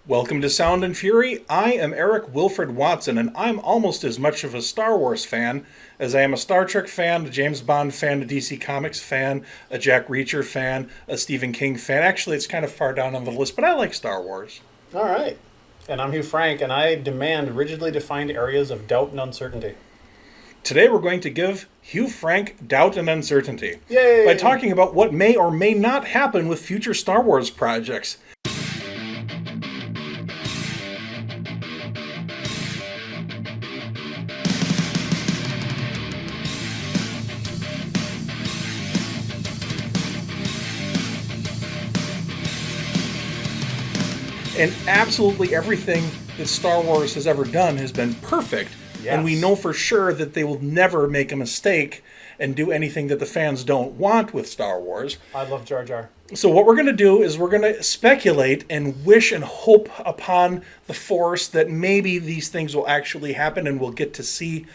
Welcome to Sound and Fury. I am Eric Wilfred Watson, and I'm almost as much of a Star Wars fan as I am a Star Trek fan, a James Bond fan, a DC Comics fan, a Jack Reacher fan, a Stephen King fan. Actually, it's kind of far down on the list, but I like Star Wars. All right. And I'm Hugh Frank, and I demand rigidly defined areas of doubt and uncertainty. Today we're going to give Hugh Frank doubt and uncertainty. Yay! By talking about what may or may not happen with future Star Wars projects. And absolutely everything that Star Wars has ever done has been perfect. Yes. And we know for sure that they will never make a mistake and do anything that the fans don't want with Star Wars. I love Jar Jar. So what we're going to do is we're going to speculate and wish and hope upon the Force that maybe these things will actually happen and we'll get to see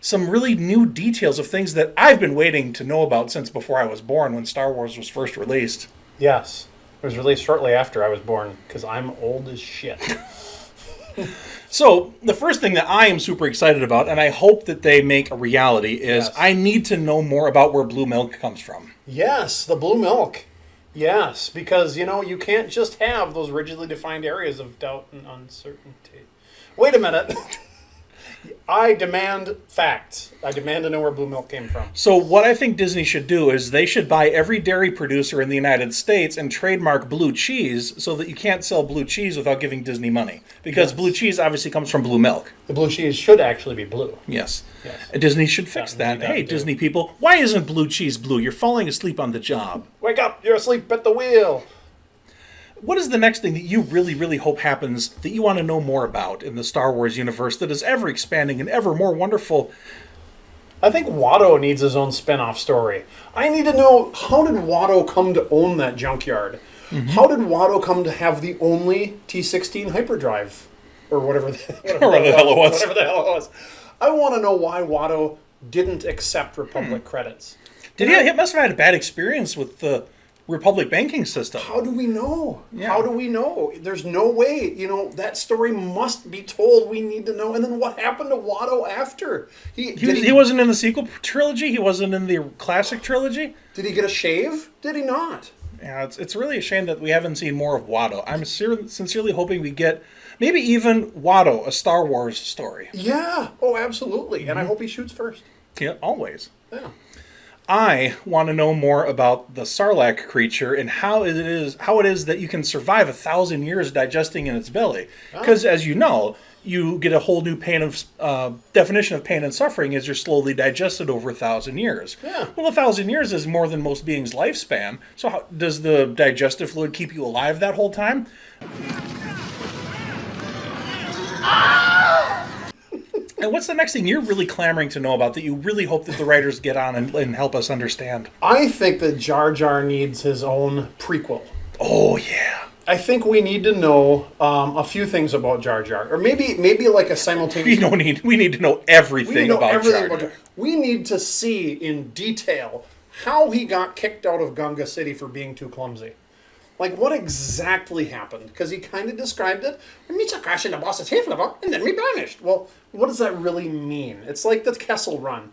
some really new details of things that I've been waiting to know about since before I was born, when Star Wars was first released. Yes. It was released shortly after I was born, because I'm old as shit. So, the first thing that I am super excited about, and I hope that they make a reality, is yes. I need to know more about where blue milk comes from. Yes, the blue milk. Yes, because, you can't just have those rigidly defined areas of doubt and uncertainty. Wait a minute. I demand facts. I demand to know where blue milk came from. So what I think Disney should do is they should buy every dairy producer in the United States and trademark blue cheese so that you can't sell blue cheese without giving Disney money. Because blue cheese obviously comes from blue milk. The blue cheese should actually be blue. Yes. And Disney should fix that. Hey, Disney people, why isn't blue cheese blue? You're falling asleep on the job. Wake up! You're asleep at the wheel! What is the next thing that you really, really hope happens that you want to know more about in the Star Wars universe that is ever expanding and ever more wonderful? I think Watto needs his own spin-off story. I need to know, how did Watto come to own that junkyard? Mm-hmm. How did Watto come to have the only T-16 hyperdrive? Or whatever the hell it was. I want to know why Watto didn't accept Republic credits. He must have had a bad experience with the Republic banking system. How do we know? Yeah. How do we know? There's no way. That story must be told. We need to know. And then what happened to Watto after? He wasn't in the sequel trilogy? He wasn't in the classic trilogy? Did he get a shave? Did he not? Yeah, it's really a shame that we haven't seen more of Watto. I'm sincerely hoping we get maybe even Watto, a Star Wars story. Yeah. Oh, absolutely. Mm-hmm. And I hope he shoots first. Yeah, always. Yeah. I want to know more about the Sarlacc creature and how it is that you can survive 1,000 years digesting in its belly. Because, as you know, you get a whole new definition of pain and suffering as you're slowly digested over 1,000 years. Yeah. Well, 1,000 years is more than most beings' lifespan. So does the digestive fluid keep you alive that whole time? And what's the next thing you're really clamoring to know about that you really hope that the writers get on and help us understand? I think that Jar Jar needs his own prequel. Oh, yeah. I think we need to know a few things about Jar Jar. Or maybe like a simultaneous... We need to know everything about Jar Jar. We need to see in detail how he got kicked out of Gunga City for being too clumsy. Like, what exactly happened? Because he kind of described it. We meet a crash in the boss's head level, and then we vanished. Well, what does that really mean? It's like the Kessel run,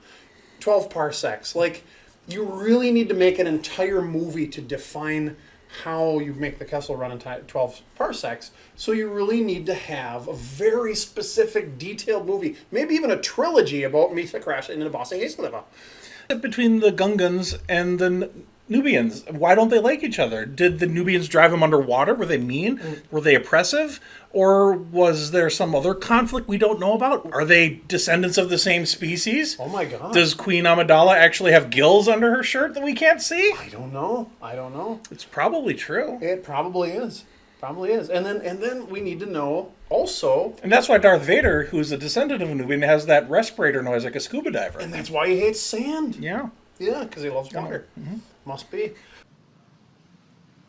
12 parsecs. Like, you really need to make an entire movie to define how you make the Kessel run in 12 parsecs. So you really need to have a very specific, detailed movie. Maybe even a trilogy about meet the crash in the boss's head level. Between the Gungans and the Nubians, why don't they like each other? Did the Nubians drive them underwater? Were they mean? Were they oppressive? Or was there some other conflict we don't know about? Are they descendants of the same species? Oh my God. Does Queen Amidala actually have gills under her shirt that we can't see? I don't know. It's probably true. It probably is. And then we need to know also... And that's why Darth Vader, who's a descendant of a Nubian, has that respirator noise like a scuba diver. And that's why he hates sand. Yeah. Yeah, because he loves water. Mm-hmm. Must be.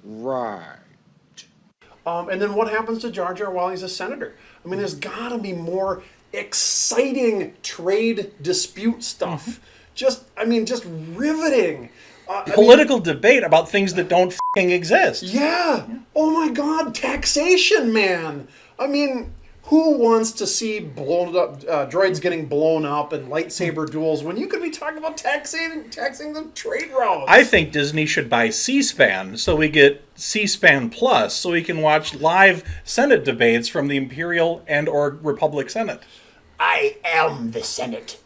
Right. And then what happens to Jar Jar while he's a senator? I mean, there's got to be more exciting trade dispute stuff. Just riveting. Political debate about things that don't exist. Yeah. Oh my God, taxation, man. I mean, who wants to see blown up droids getting blown up and lightsaber duels when you could be talking about taxing the trade routes? I think Disney should buy C-SPAN so we get C-SPAN Plus so we can watch live Senate debates from the Imperial and or Republic Senate. I am the Senate.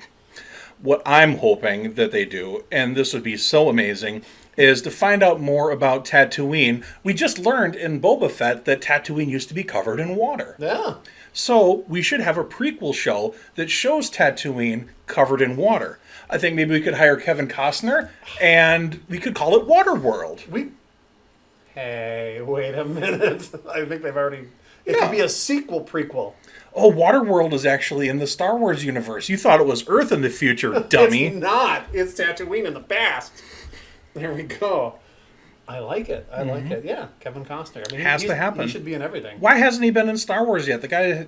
What I'm hoping that they do, and this would be so amazing, is to find out more about Tatooine. We just learned in Boba Fett that Tatooine used to be covered in water. Yeah. So we should have a prequel show that shows Tatooine covered in water. I think maybe we could hire Kevin Costner and we could call it Waterworld. Hey, wait a minute. I think they've already... It could be a sequel prequel. Oh, Waterworld is actually in the Star Wars universe. You thought it was Earth in the future, dummy. It's not. It's Tatooine in the past. There we go. I like it. I like it. Yeah, Kevin Costner. I mean, Has to happen. He should be in everything. Why hasn't he been in Star Wars yet? The guy,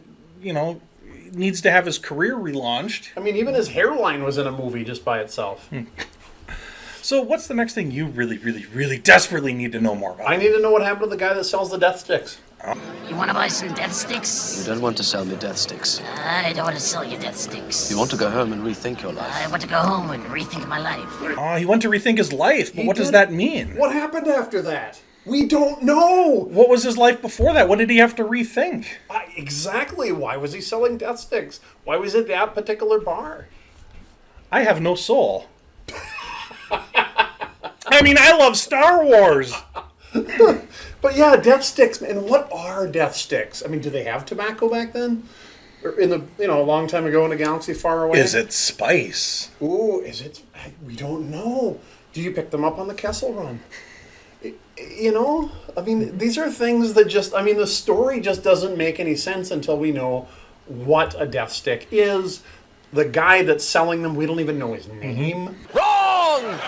needs to have his career relaunched. I mean, even his hairline was in a movie just by itself. So what's the next thing you really, really, really desperately need to know more about? I need to know what happened to the guy that sells the death sticks. You want to buy some death sticks? You don't want to sell me death sticks. I don't want to sell you death sticks. You want to go home and rethink your life. I want to go home and rethink my life. Oh, he went to rethink his life, but what does that mean? What happened after that? We don't know. What was his life before that? What did he have to rethink? Exactly. Why was he selling death sticks? Why was it that particular bar? I have no soul. I mean, I love Star Wars. But yeah, death sticks. And what are death sticks? I mean, do they have tobacco back then? Or in the a long time ago in a galaxy far away? Is it spice? Ooh, is it? We don't know. Do you pick them up on the Kessel Run? I mean, these are things that the story just doesn't make any sense until we know what a death stick is. The guy that's selling them, we don't even know his name. Wrong!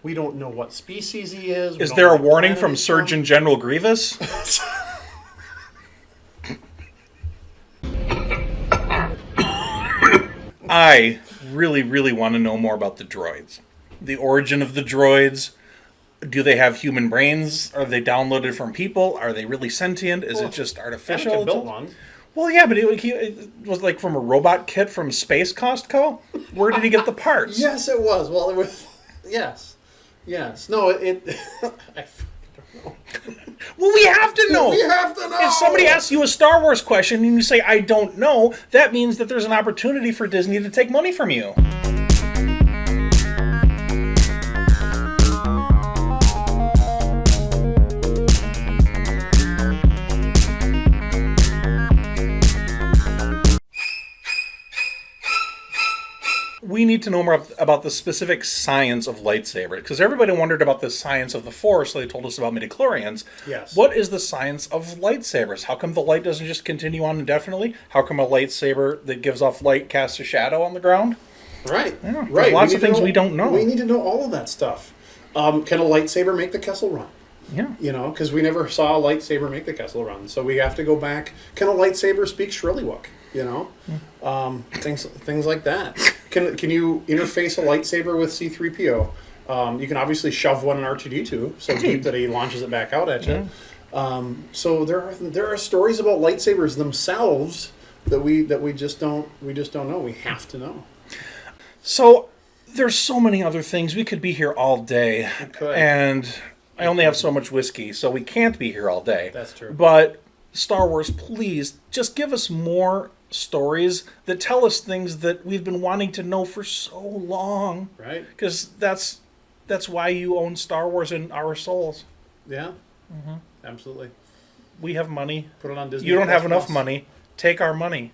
We don't know what species he is. Is there a warning from Surgeon General Grievous? I really, really want to know more about the droids. The origin of the droids. Do they have human brains? Are they downloaded from people? Are they really sentient? Is it just artificial? Anakin built one. Well, yeah, but it was like from a robot kit from Space Costco? Where did he get the parts? Yes, it was. Well, it was... Yes. No, it... I don't know. Well, we have to know. We have to know. If somebody asks you a Star Wars question and you say, I don't know, that means that there's an opportunity for Disney to take money from you. We need to know more about the specific science of lightsaber, because everybody wondered about the science of the Force, so they told us about midichlorians. Yes. What is the science of lightsabers? How come the light doesn't just continue on indefinitely? How come a lightsaber that gives off light casts a shadow on the ground? Right. Yeah, right. Lots of things we don't know. We need to know all of that stuff. Can a lightsaber make the Kessel Run? Yeah. Because we never saw a lightsaber make the Kessel Run, so we have to go back. Can a lightsaber speak Shrillywook? Things like that. Can you interface a lightsaber with C-3PO? You can obviously shove one in R2-D2 so deep that he launches it back out at you. So there are stories about lightsabers themselves that we just don't know. We have to know. So there's so many other things. We could be here all day. We could. And I only have so much whiskey, so we can't be here all day. That's true. But Star Wars, please just give us more stories that tell us things that we've been wanting to know for so long. Right. Because that's why you own Star Wars in our souls. Yeah. Mm-hmm. Absolutely. We have money. Put it on Disney. You don't have enough Plus. money. Take our money.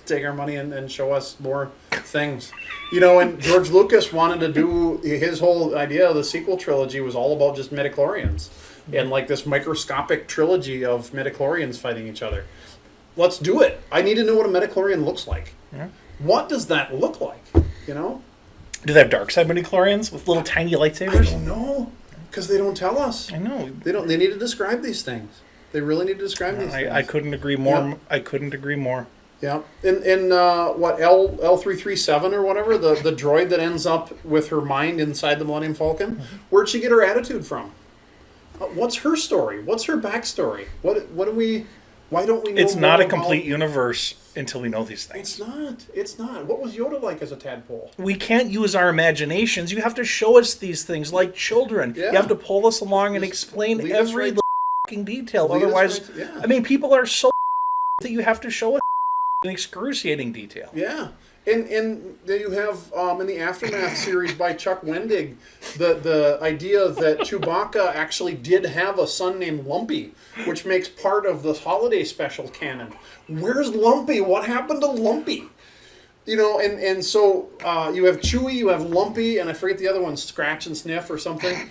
Take our money and show us more things. And George Lucas wanted to do, his whole idea of the sequel trilogy was all about just midichlorians. And like this microscopic trilogy of midichlorians fighting each other. Let's do it. I need to know what a midichlorian looks like. Yeah. What does that look like? Do they have dark side midichlorians with little tiny lightsabers? I don't know. Because they don't tell us. I know. They need to describe these things. They really need to describe these things. I couldn't agree more. Yeah. I couldn't agree more. Yeah. In what, L337 or whatever, the droid that ends up with her mind inside the Millennium Falcon, where'd she get her attitude from? What's her story? What's her backstory? What do we? Why don't we know? It's not more a complete about... universe until we know these things. It's not. It's not. What was Yoda like as a tadpole? We can't use our imaginations. You have to show us these things like children. Yeah. You have to pull us along and explain lead us every right little fucking detail. lead us Otherwise, right to- yeah. I mean, people are so that you have to show us in excruciating detail. Yeah. And then you have in the Aftermath series by Chuck Wendig, the idea that Chewbacca actually did have a son named Lumpy, which makes part of the holiday special canon. Where's Lumpy? What happened to Lumpy? You know, and so you have Chewie, you have Lumpy, and I forget the other one, Scratch and Sniff or something.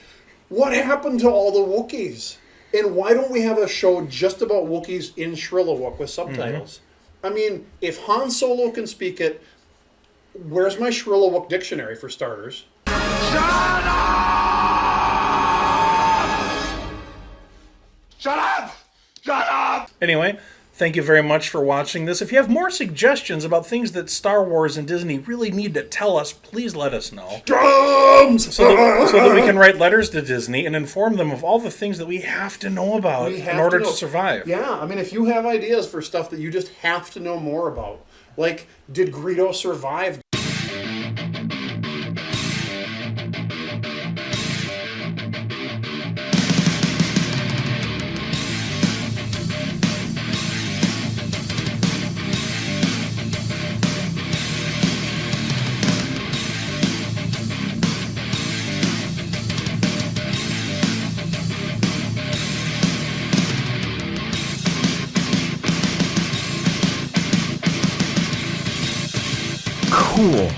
What happened to all the Wookiees? And why don't we have a show just about Wookiees in Shrillawook with subtitles? I mean, if Han Solo can speak it, where's my Shrillawook dictionary, for starters? Shut up! Shut up! Anyway, thank you very much for watching this. If you have more suggestions about things that Star Wars and Disney really need to tell us, please let us know. Drums! So that we can write letters to Disney and inform them of all the things that we have to know about in order to survive. Yeah, I mean, if you have ideas for stuff that you just have to know more about, like, did Greedo survive? Cool.